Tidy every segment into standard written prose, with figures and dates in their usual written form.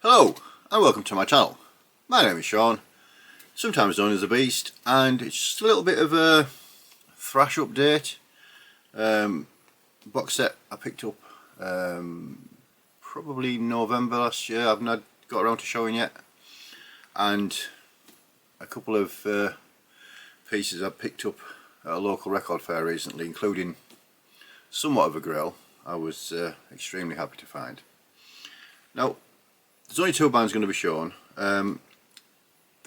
Hello and welcome to my channel. My name is Sean, sometimes known as the Beast, and it's just a little bit of a Thrash update. Box set I picked up probably November last year. I've not got around to showing yet, and a couple of pieces I picked up at a local record fair recently, including somewhat of a grail. I was extremely happy to find. Now, there's only two bands going to be shown. The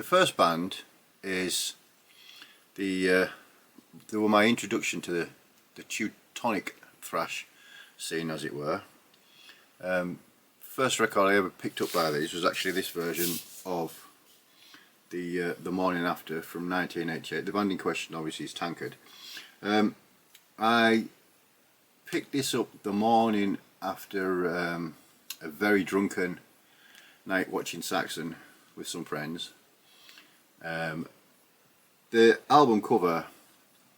first band is they were my introduction to the Teutonic thrash scene, as it were. First record I ever picked up by these was actually this version of the Morning After from 1988. The band in question obviously is Tankard. I picked this up the morning after a very drunken night watching Saxon with some friends. The album cover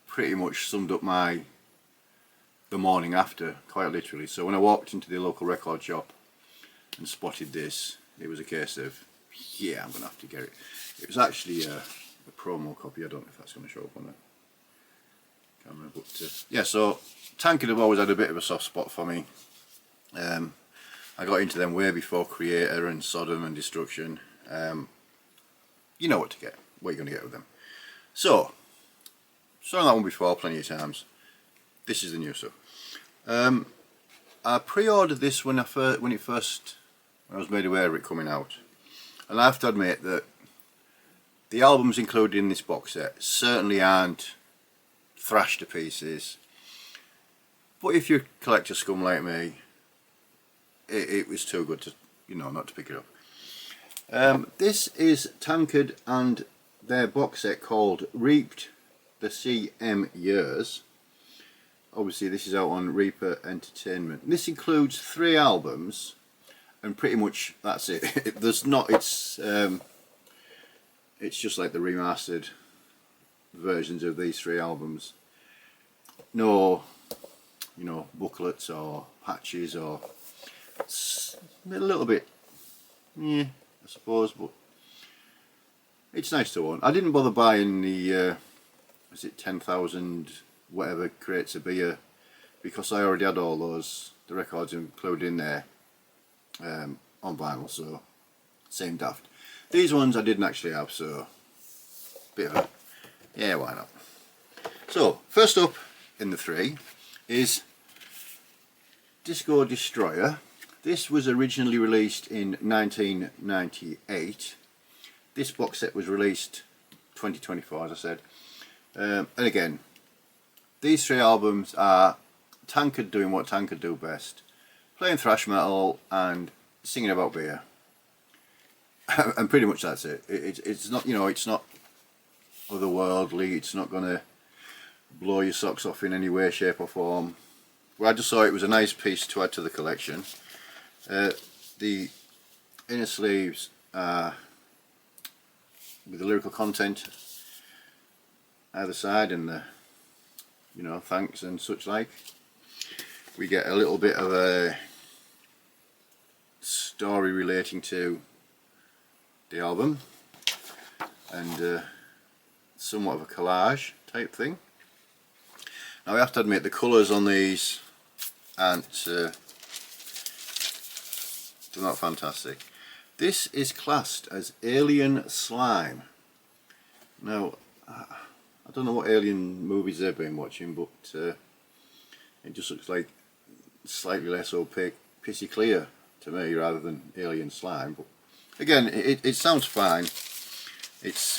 pretty much summed up the morning after, quite literally. So when I walked into the local record shop and spotted this, it was a case of, yeah, I'm gonna have to get it. It was actually a promo copy. I don't know if that's going to show up on the camera, but yeah. So Tankard have always had a bit of a soft spot for me. I got into them way before Creator and Sodom and Destruction. You know what to get, what you're going to get with them. So, saw that one before plenty of times. This is the new stuff. I pre-ordered this when I was made aware of it coming out, and I have to admit that the albums included in this box set certainly aren't thrash to pieces. But if you're a collector scum like me, it was too good to, not to pick it up. This is Tankard and their box set called Reaped the CM Years. Obviously this is out on Reaper Entertainment. This includes 3 albums, and pretty much that's it. It's just like the remastered versions of these 3 albums. No, booklets or patches, or it's a little bit, yeah, I suppose, but it's nice to own. I didn't bother buying the, is it 10,000 whatever crates of beer, because I already had all the records included in there on vinyl, so same daft. These ones I didn't actually have, so bit of a, yeah, why not. So first up in the 3 is Disco Destroyer. This was originally released in 1998. This box set was released 2024, as I said. And again, these 3 albums are Tankard doing what Tankard do best, playing thrash metal and singing about beer. And pretty much that's it. It's not, it's not otherworldly. It's not gonna blow your socks off in any way, shape or form. Well, I just thought it was a nice piece to add to the collection. The inner sleeves are with the lyrical content either side, and the thanks and such like. We get a little bit of a story relating to the album, and somewhat of a collage type thing. Now I have to admit the colours on these aren't they're not fantastic. This is classed as Alien Slime. Now I don't know what alien movies they've been watching, but it just looks like slightly less opaque, pissy clear to me rather than Alien Slime. But again, it sounds fine. It's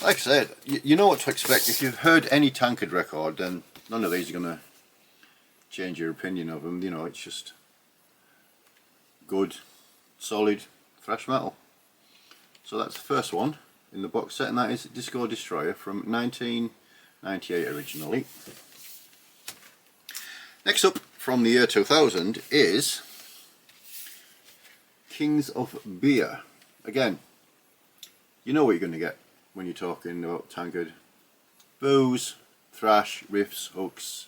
like I said, you know what to expect. If you've heard any Tankard record, then none of these are going to change your opinion of them. It's just good, solid thrash metal. So that's the first one in the box set, and that is Disco Destroyer from 1998 originally. Next up from the year 2000 is Kings of Beer. Again, you know what you're going to get when you're talking about Tankard. Booze, thrash, riffs, hooks,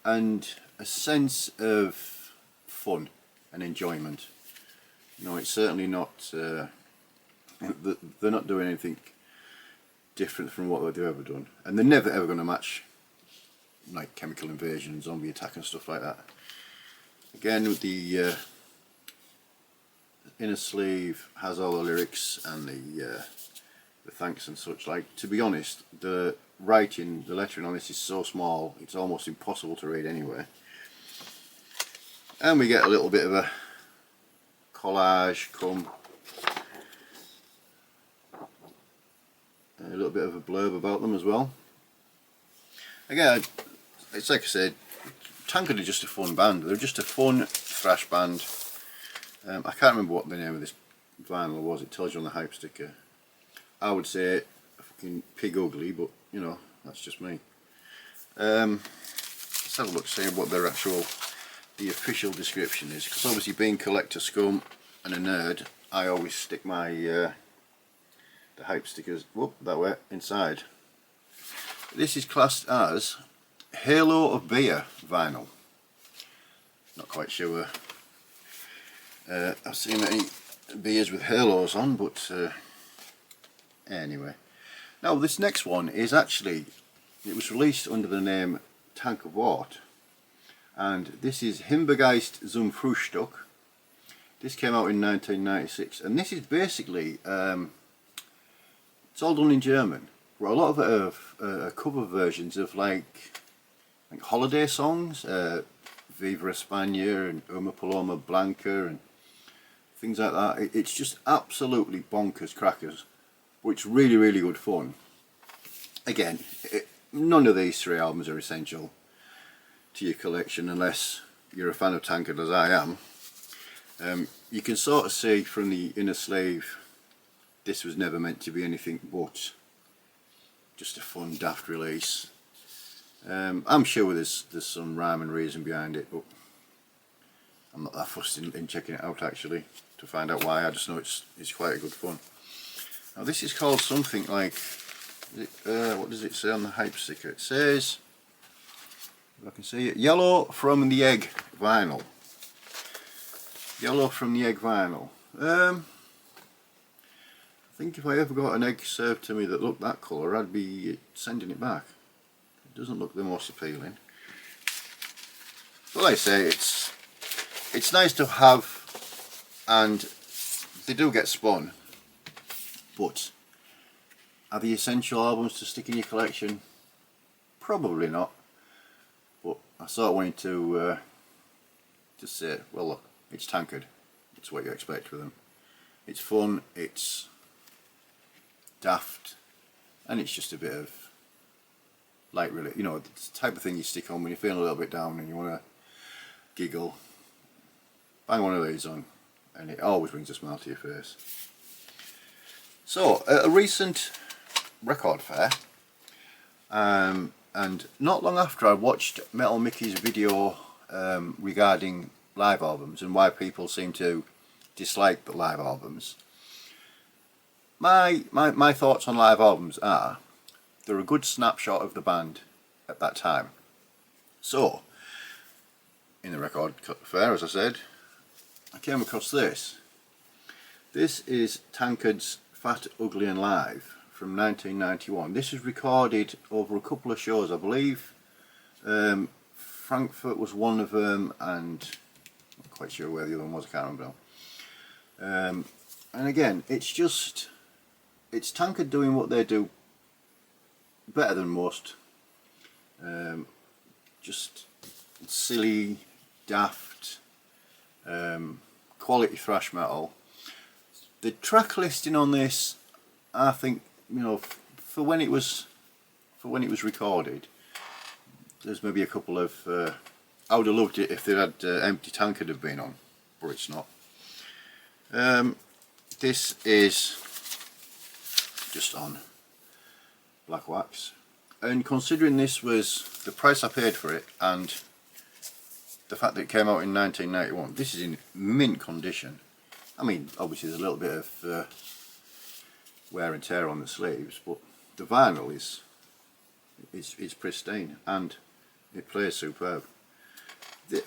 and a sense of fun and enjoyment. You know, it's certainly not, they're not doing anything different from what they've ever done, and they're never ever going to match like Chemical Invasion, Zombie Attack and stuff like that. Again, with the inner sleeve has all the lyrics and the thanks and such. Like, to be honest, the writing, the lettering on this is so small it's almost impossible to read anyway. And we get a little bit of a collage, a little bit of a blurb about them as well. Again, it's like I said, Tankard are just a fun band. They're just a fun thrash band. I can't remember what the name of this vinyl was. It tells you on the hype sticker. I would say fucking pig ugly, but you know, that's just me. Let's have a look, see what their the official description is, because obviously being collector scum and a nerd, I always stick my the hype stickers that way inside. This is classed as Halo of Beer vinyl. Not quite sure. I've seen many beers with halos on, but anyway. Now this next one is actually, it was released under the name Tankard, and this is Himbeergeist zum Frühstück. This came out in 1996, and this is basically, it's all done in German. But a lot of it are cover versions of like holiday songs, Viva España and Uma Paloma Blanca and things like that. It's just absolutely bonkers crackers, but it's really, really good fun. Again, none of these three albums are essential to your collection unless you're a fan of Tankard, as I am. You can sort of see from the inner sleeve this was never meant to be anything but just a fun, daft release. I'm sure there's some rhyme and reason behind it, but I'm not that fussed in checking it out actually to find out why. I just know it's quite a good fun. Now this is called something like, what does it say on the hype sticker? It says, if I can see it, Yellow from the Egg vinyl. Yellow from the Egg vinyl. I think if I ever got an egg served to me that looked that colour, I'd be sending it back. It doesn't look the most appealing. But like I say, it's nice to have, and they do get spun, but are they essential albums to stick in your collection? Probably not. But I sort of wanted to just say, well look, it's Tankard. It's what you expect with them. It's fun, it's daft, and it's just a bit of light, really. You know, it's the type of thing you stick on when you're feeling a little bit down and you want to giggle. Bang one of these on, and it always brings a smile to your face. So, at a recent record fair, and not long after I watched Metal Mickey's video regarding live albums and why people seem to dislike the live albums, my thoughts on live albums are they're a good snapshot of the band at that time. So, in the record fair, as I said, I came across this. This is Tankard's Fat, Ugly and Live from 1991. This was recorded over a couple of shows, I believe. Frankfurt was one of them, and I'm not quite sure where the other one was, I can't remember now. And again, it's Tankard doing what they do better than most. Just silly, daft, quality thrash metal. The track listing on this, I think, you know, for when it was recorded, there's maybe a couple of I would have loved it if they had Empty Tankard have been on, but it's not. This is just on black wax, and considering this was the price I paid for it and the fact that it came out in 1991, this is in mint condition. I mean, obviously there's a little bit of wear and tear on the sleeves, but the vinyl is pristine and it plays superb.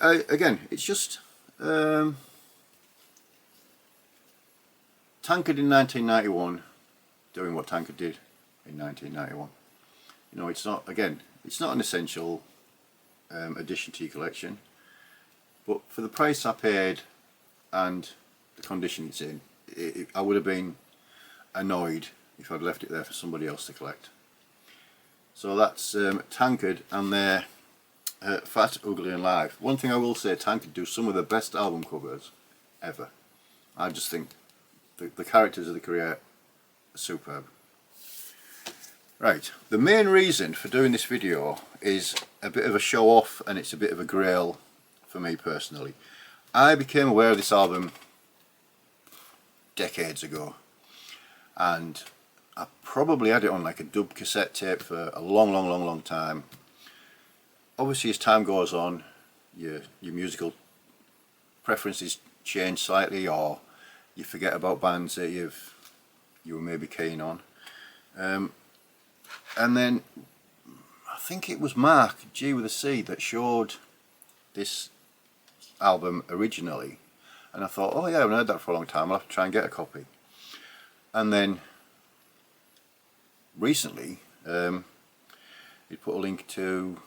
Again, it's just Tankard in 1991, doing what Tankard did in 1991. You know, it's not, again, it's not an essential addition to your collection, but for the price I paid and the condition it's in, I would have been annoyed if I'd left it there for somebody else to collect. So that's Tankard and their Fat, Ugly and Live. One thing I will say, Tankard do some of the best album covers ever. I just think the characters of the create are superb. Right, the main reason for doing this video is a bit of a show off, and it's a bit of a grail for me personally. I became aware of this album decades ago, and I probably had it on like a dub cassette tape for a long time. Obviously as time goes on, your musical preferences change slightly, or you forget about bands that you were maybe keen on. And then I think it was Mark G with a C that showed this album originally, and I thought, oh yeah, I haven't heard that for a long time, I'll have to try and get a copy. And then recently he put a link to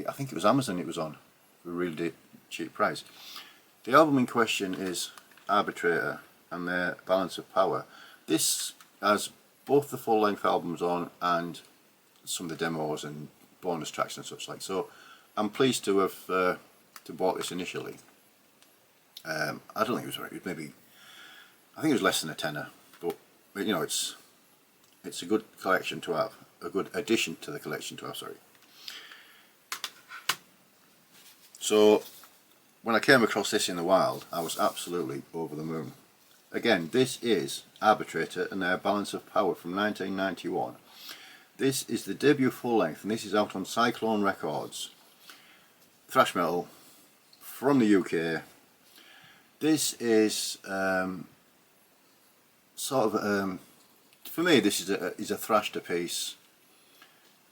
I think it was Amazon it was on for a really cheap price. The album in question is Arbitrator and their Balance of Power. This has both the full-length albums on and some of the demos and bonus tracks and such like. So I'm pleased to have bought this initially. I don't think it was right. It was maybe, I think it was less than a tenner, but you know, it's a good collection to have, a good addition to the collection to have. Sorry. So when I came across this in the wild, I was absolutely over the moon. Again, this is Arbitrator and their Balance of Power from 1991. This is the debut full length, and this is out on Cyclone Records. Thrash metal from the UK. This is sort of, for me, this is a thrashed piece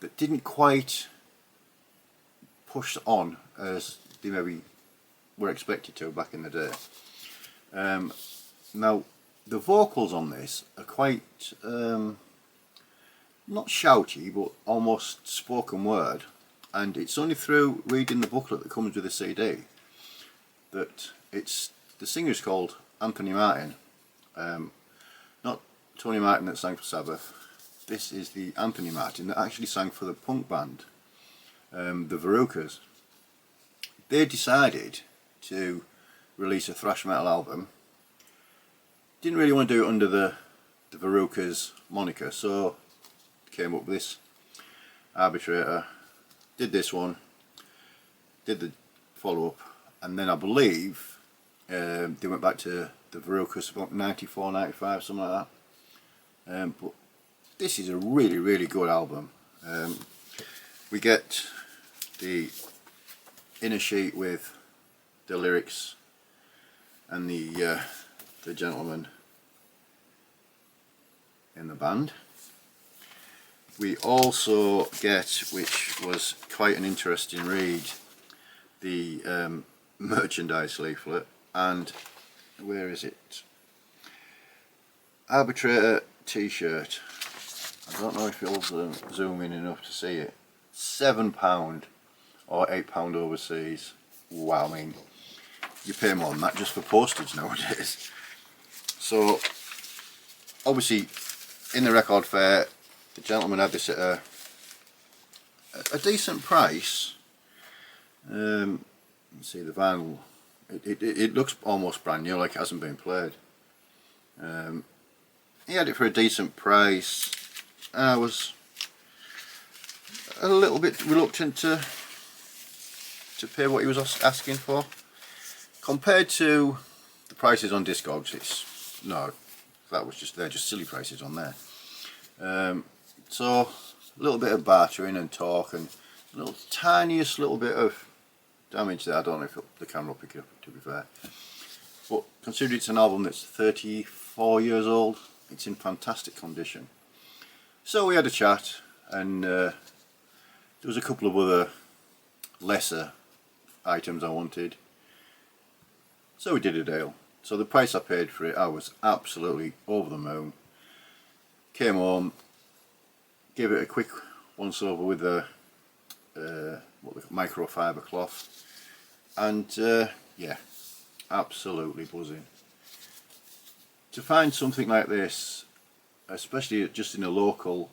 that didn't quite push on as they maybe were expected to back in the day. Now the vocals on this are quite not shouty, but almost spoken word, and it's only through reading the booklet that comes with the CD that the singer's called Anthony Martin, not Tony Martin that sang for Sabbath. This is the Anthony Martin that actually sang for the punk band the Verucas. They decided to release a thrash metal album. Didn't really want to do it under the Verucas moniker, so came up with this Arbitrator, did this one, did the follow-up, and then I believe they went back to the Verucas about 94, 95, something like that. But this is a really good album. We get the inner sheet with the lyrics and the gentleman in the band. We also get, which was quite an interesting read, the merchandise leaflet, and where is it? Arbitrator t-shirt. I don't know if you'll zoom in enough to see it. £7 or £8 overseas. Wow, I mean, you pay more than that just for postage nowadays. So obviously in the record fair the gentleman had this at a decent price. You see the vinyl, it looks almost brand new, like it hasn't been played. He had it for a decent price. I was a little bit reluctant to pay what he was asking for. Compared to the prices on Discogs, they're just silly prices on there. So a little bit of bartering and talk, and a little tiniest little bit of damage there. I don't know if the camera will pick it up, to be fair. But considering it's an album that's 34 years old, it's in fantastic condition. So we had a chat, and there was a couple of other lesser items I wanted. So we did a deal. So the price I paid for it, I was absolutely over the moon. Came home, gave it a quick once over with a microfiber cloth, and yeah, absolutely buzzing. To find something like this, especially just in a local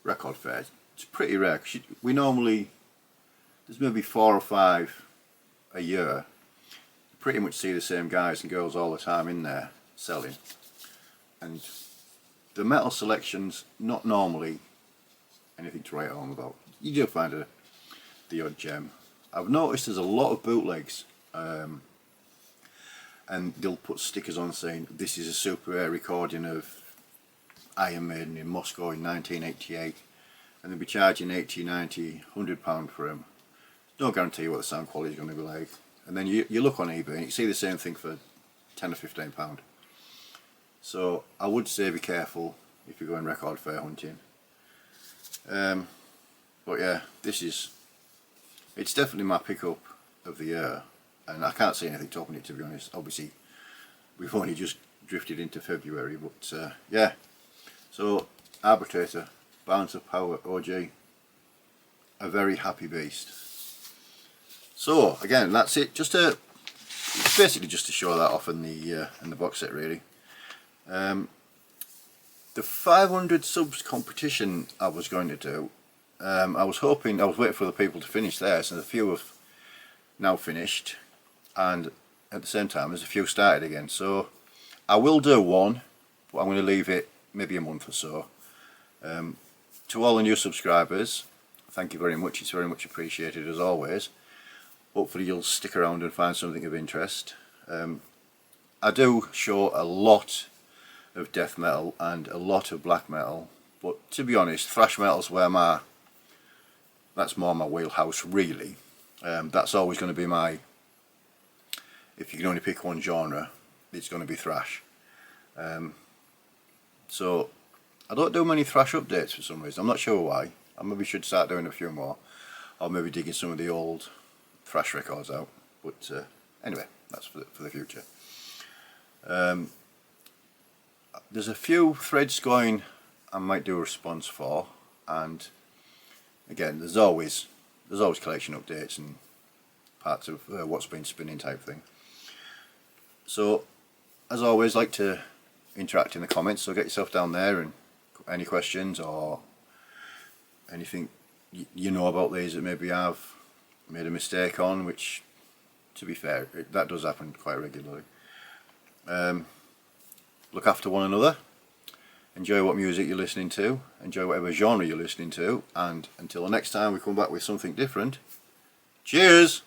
record fair, it's pretty rare. 'Cause we normally, there's maybe 4 or 5 a year. You pretty much see the same guys and girls all the time in there selling, and the metal selection's not normally anything to write home about. You do find the odd gem. I've noticed there's a lot of bootlegs, and they'll put stickers on saying this is a super rare recording of Iron Maiden in Moscow in 1988, and they'll be charging 80, 90, £100 for them. No guarantee what the sound quality is going to be like. And then you look on eBay and you see the same thing for £10 or £15. So I would say be careful if you're going record fair hunting. But yeah, it's definitely my pickup of the year, and I can't say anything topping it, to be honest. Obviously we've only just drifted into February, but yeah. So Arbitrator, Balance of Power OG, a very happy beast. So again, that's it. It's basically just to show that off in the box set, really. The 500 subs competition I was going to do, I was waiting for the people to finish theirs, and a few have now finished, and at the same time there's a few started again. So I will do one, but I'm going to leave it maybe a month or so. To all the new subscribers, thank you very much. It's very much appreciated, as always. Hopefully you'll stick around and find something of interest. I do show a lot of death metal and a lot of black metal, but to be honest, thrash metal's that's more my wheelhouse, really. That's always going to be if you can only pick one genre, it's going to be thrash. So I don't do many thrash updates for some reason. I'm not sure why. I maybe should start doing a few more, or maybe digging some of the old thrash records out. But anyway, that's for the future. There's a few threads going I might do a response for, and again, there's always collection updates and parts of what's been spinning type thing. So as always, like to interact in the comments, so get yourself down there, and any questions or anything you know about these that maybe I've made a mistake on, which, to be fair, that does happen quite regularly. Look after one another, enjoy what music you're listening to, enjoy whatever genre you're listening to, and until the next time we come back with something different, cheers!